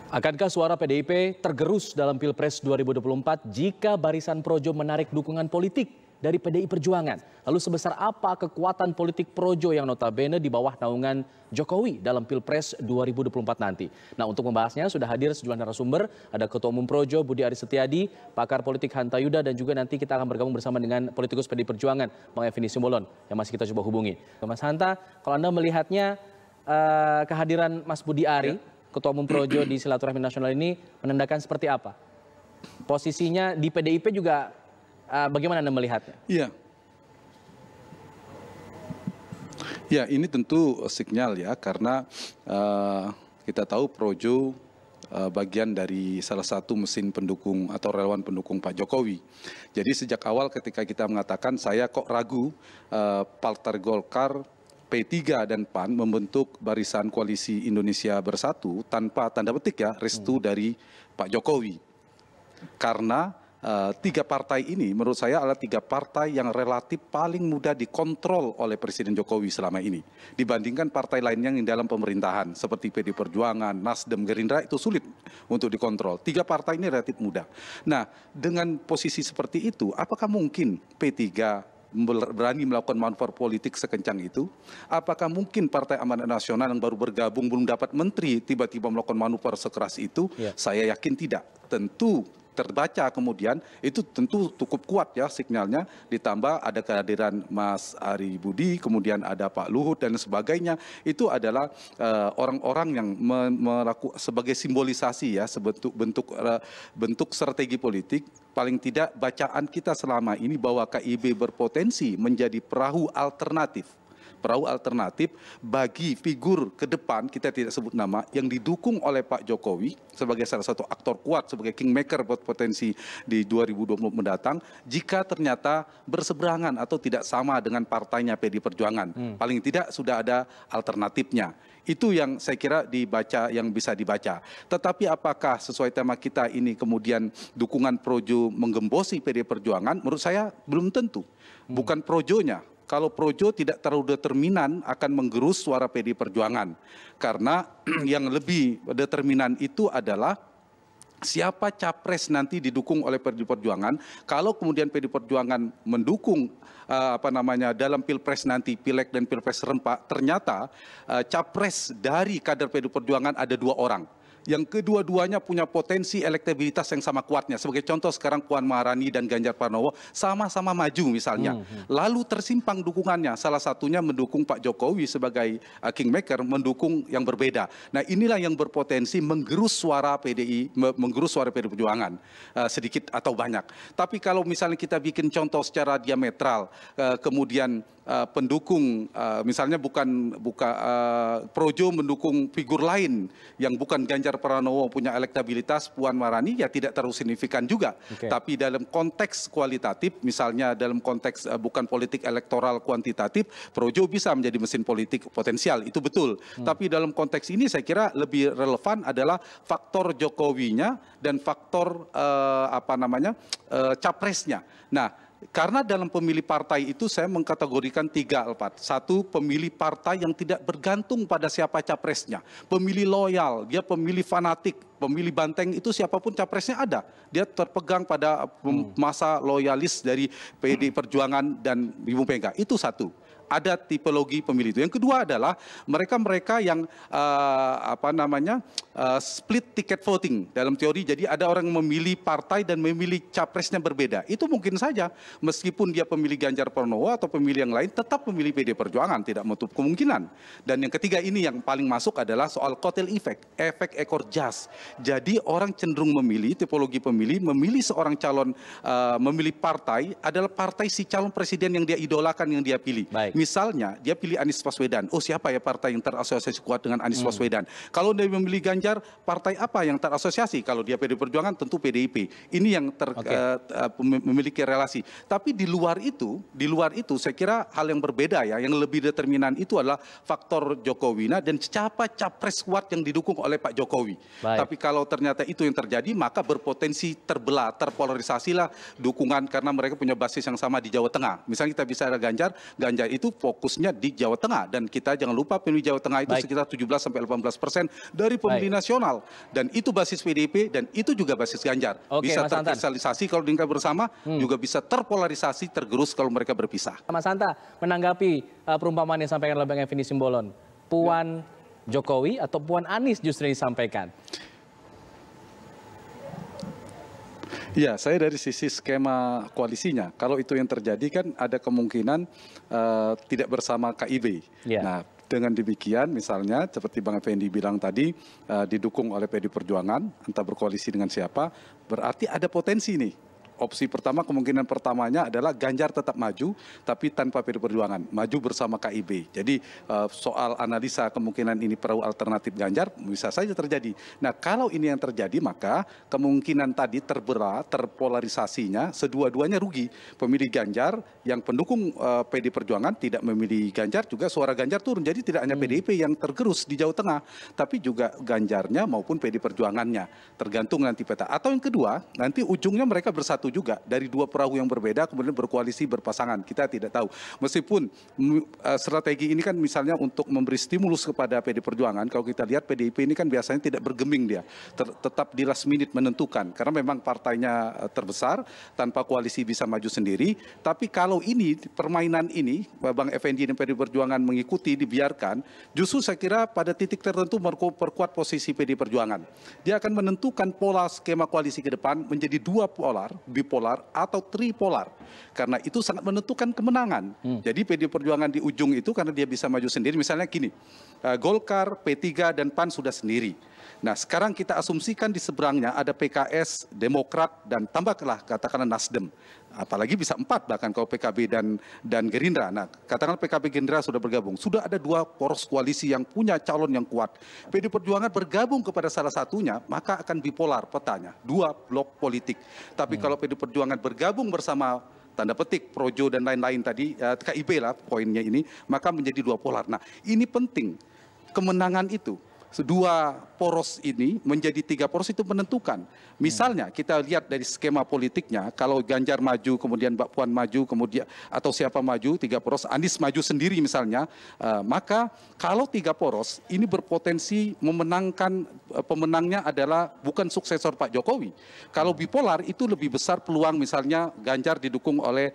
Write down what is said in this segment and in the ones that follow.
Akankah suara PDIP tergerus dalam Pilpres 2024 jika Barisan Projo menarik dukungan politik dari PDI Perjuangan? Lalu sebesar apa kekuatan politik Projo yang notabene di bawah naungan Jokowi dalam Pilpres 2024 nanti? Nah, untuk membahasnya sudah hadir sejumlah narasumber. Ada Ketua Umum Projo Budi Aris Setiadi, pakar politik Hanta Yuda, dan juga nanti kita akan bergabung bersama dengan politikus PDI Perjuangan Bang Effendi Simbolon yang masih kita coba hubungi. Mas Hanta, kalau Anda melihatnya kehadiran Mas Budi Ari, Ketua Umum Projo di Silaturahmi Nasional ini menandakan seperti apa? Posisinya di PDIP juga bagaimana Anda melihatnya? Ya, ini tentu sinyal ya, karena kita tahu Projo bagian dari salah satu mesin pendukung atau relawan pendukung Pak Jokowi. Jadi sejak awal ketika kita mengatakan saya kok ragu Partai Golkar, P3 dan PAN membentuk Barisan Koalisi Indonesia Bersatu tanpa tanda petik ya restu dari Pak Jokowi. Karena tiga partai ini menurut saya adalah tiga partai yang relatif paling mudah dikontrol oleh Presiden Jokowi selama ini. Dibandingkan partai lainnya yang dalam pemerintahan seperti PD Perjuangan, Nasdem, Gerindra itu sulit untuk dikontrol. Tiga partai ini relatif mudah. Nah, dengan posisi seperti itu, apakah mungkin P3 berani melakukan manuver politik sekencang itu? Apakah mungkin Partai Amanat Nasional yang baru bergabung belum dapat menteri tiba-tiba melakukan manuver sekeras itu? Saya yakin tidak. Tentu terbaca kemudian itu tentu cukup kuat ya sinyalnya, ditambah ada kehadiran Mas Ari Budi, kemudian ada Pak Luhut dan sebagainya. Itu adalah orang-orang yang melakukan sebagai simbolisasi ya, bentuk strategi politik. Paling tidak bacaan kita selama ini bahwa KIB berpotensi menjadi perahu alternatif bagi figur ke depan, kita tidak sebut nama, yang didukung oleh Pak Jokowi sebagai salah satu aktor kuat, sebagai kingmaker buat potensi di 2024 mendatang, jika ternyata berseberangan atau tidak sama dengan partainya PD Perjuangan. Paling tidak sudah ada alternatifnya. Itu yang saya kira yang bisa dibaca. Tetapi apakah sesuai tema kita ini kemudian dukungan Projo menggembosi PD Perjuangan? Menurut saya belum tentu. Bukan Projonya. Kalau Projo tidak terlalu determinan akan menggerus suara PD Perjuangan. Karena yang lebih determinan itu adalah siapa capres nanti didukung oleh PD Perjuangan. Kalau kemudian PD Perjuangan mendukung dalam Pilpres nanti, Pileg dan Pilpres serempak, ternyata capres dari kader PD Perjuangan ada 2 orang. Yang kedua-duanya punya potensi elektabilitas yang sama kuatnya. Sebagai contoh sekarang Puan Maharani dan Ganjar Pranowo sama-sama maju misalnya. Lalu tersimpang dukungannya. Salah satunya mendukung Pak Jokowi sebagai kingmaker, mendukung yang berbeda. Nah, inilah yang berpotensi menggerus suara PDI, menggerus suara PD Perjuangan sedikit atau banyak. Tapi kalau misalnya kita bikin contoh secara diametral, kemudian pendukung misalnya Projo mendukung figur lain yang bukan Ganjar Pranowo punya elektabilitas, Puan Maharani, ya tidak terlalu signifikan juga. Tapi dalam konteks kualitatif, misalnya dalam konteks bukan politik elektoral kuantitatif, Projo bisa menjadi mesin politik potensial, itu betul. Tapi dalam konteks ini saya kira lebih relevan adalah faktor Jokowinya dan faktor capresnya. Nah, karena dalam pemilih partai itu saya mengkategorikan 3, Alpat. 1, pemilih partai yang tidak bergantung pada siapa capresnya. Pemilih loyal, dia pemilih fanatik, pemilih banteng, itu siapapun capresnya ada. Dia terpegang pada masa loyalis dari PD Perjuangan dan Ibu Mega. Itu 1. Ada tipologi pemilih itu. Yang kedua adalah mereka-mereka yang split ticket voting dalam teori. Jadi ada orang yang memilih partai dan memilih capresnya berbeda. Itu mungkin saja meskipun dia pemilih Ganjar Pranowo atau pemilih yang lain tetap memilih PD Perjuangan, tidak menutup kemungkinan. Dan yang ketiga ini yang paling masuk adalah soal kotel efek, efek ekor jas. Jadi orang cenderung memilih tipologi memilih seorang calon, memilih partai adalah partai si calon presiden yang dia idolakan, yang dia pilih. Misalnya dia pilih Anies Baswedan. Oh, siapa ya partai yang terasosiasi kuat dengan Anies Baswedan? Kalau dia memilih Ganjar, partai apa yang terasosiasi? Kalau dia PD Perjuangan tentu PDIP. Ini yang memiliki relasi. Tapi di luar itu saya kira hal yang berbeda ya. Yang lebih determinan itu adalah faktor Jokowina dan siapa capres kuat yang didukung oleh Pak Jokowi. Tapi kalau ternyata itu yang terjadi, maka berpotensi terbelah, terpolarisasilah dukungan karena mereka punya basis yang sama di Jawa Tengah. Misalnya kita bisa ada Ganjar itu itu fokusnya di Jawa Tengah, dan kita jangan lupa pemilih Jawa Tengah itu sekitar 17-18% dari pemilih nasional, dan itu basis PDIP dan itu juga basis Ganjar. Bisa terkristalisasi kalau diingkat bersama, juga bisa terpolarisasi, tergerus kalau mereka berpisah. Mas Hanta, menanggapi perumpamaan yang disampaikan oleh Bang Effendi Simbolon, Puan Jokowi atau Puan Anies justru disampaikan? Ya, saya dari sisi skema koalisinya, kalau itu yang terjadi kan ada kemungkinan tidak bersama KIB. Nah, dengan demikian misalnya seperti Bang Effendi bilang tadi, didukung oleh PD Perjuangan, entah berkoalisi dengan siapa, berarti ada potensi nih. Opsi pertama, kemungkinan pertamanya adalah Ganjar tetap maju, tapi tanpa PD Perjuangan, maju bersama KIB. Jadi soal analisa kemungkinan ini perahu alternatif Ganjar bisa saja terjadi. Nah, kalau ini yang terjadi, maka kemungkinan tadi terpolarisasinya, sedua-duanya rugi. Pemilih Ganjar yang pendukung PD Perjuangan tidak memilih Ganjar, juga suara Ganjar turun. Jadi tidak hanya PDIP yang tergerus di Jawa Tengah, tapi juga Ganjarnya maupun PD Perjuangannya. Tergantung nanti peta. Atau yang kedua, nanti ujungnya mereka bersatu juga dari dua perahu yang berbeda, kemudian berkoalisi berpasangan. Kita tidak tahu. Meskipun strategi ini kan misalnya untuk memberi stimulus kepada PD Perjuangan, kalau kita lihat PDIP ini kan biasanya tidak bergeming dia, tetap di last minute menentukan, karena memang partainya terbesar, tanpa koalisi bisa maju sendiri. Tapi kalau ini, permainan ini, Bang Effendi dan PD Perjuangan mengikuti, dibiarkan, justru saya kira pada titik tertentu memperkuat posisi PD Perjuangan. Dia akan menentukan pola skema koalisi ke depan menjadi dua polar, bipolar atau tripolar, karena itu sangat menentukan kemenangan. Jadi PD Perjuangan di ujung itu karena dia bisa maju sendiri, misalnya gini, Golkar, P3 dan PAN sudah sendiri. Nah, sekarang kita asumsikan di seberangnya ada PKS, Demokrat, dan tambahlah katakanlah Nasdem. Apalagi bisa 4 bahkan kalau PKB dan Gerindra. Nah, katakanlah PKB Gerindra sudah bergabung. Sudah ada 2 poros koalisi yang punya calon yang kuat. PD Perjuangan bergabung kepada salah satunya, maka akan bipolar petanya. 2 blok politik. Tapi kalau PD Perjuangan bergabung bersama tanda petik Projo dan lain-lain tadi, KIB lah poinnya ini, maka menjadi 2 polar. Nah, ini penting. Kemenangan itu, 2 poros ini menjadi 3 poros itu menentukan. Misalnya kita lihat dari skema politiknya, kalau Ganjar maju, kemudian Mbak Puan maju, kemudian atau siapa maju, 3 poros, Anies maju sendiri misalnya, maka kalau 3 poros ini berpotensi memenangkan, pemenangnya adalah bukan suksesor Pak Jokowi. Kalau bipolar itu lebih besar peluang, misalnya Ganjar didukung oleh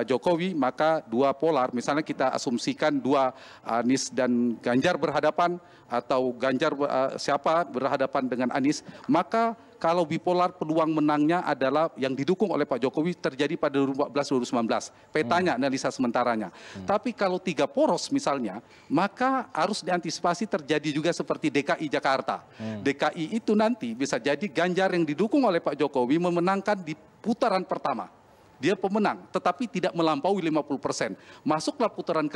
Jokowi, maka 2 polar, misalnya kita asumsikan 2 Anies dan Ganjar berhadapan, atau Ganjar siapa berhadapan dengan Anies, maka kalau bipolar peluang menangnya adalah yang didukung oleh Pak Jokowi terjadi pada 2014-2019. Petanya, analisa sementaranya. Tapi kalau 3 poros misalnya, maka harus diantisipasi terjadi juga seperti DKI Jakarta. DKI itu nanti bisa jadi Ganjar yang didukung oleh Pak Jokowi memenangkan di putaran pertama. Dia pemenang, tetapi tidak melampaui 50%. Masuklah putaran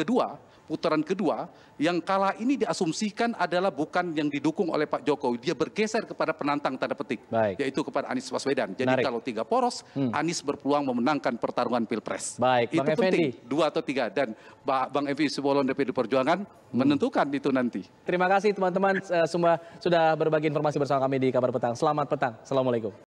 kedua yang kalah ini diasumsikan adalah bukan yang didukung oleh Pak Jokowi. Dia bergeser kepada penantang tanda petik, yaitu kepada Anies Baswedan. Jadi kalau 3 poros, Anies berpeluang memenangkan pertarungan Pilpres. Itu Bang penting, 2 atau 3. Dan Bang Effendi Simbolon dari PD Perjuangan menentukan itu nanti. Terima kasih teman-teman semua sudah berbagi informasi bersama kami di Kabar Petang. Selamat petang. Assalamualaikum.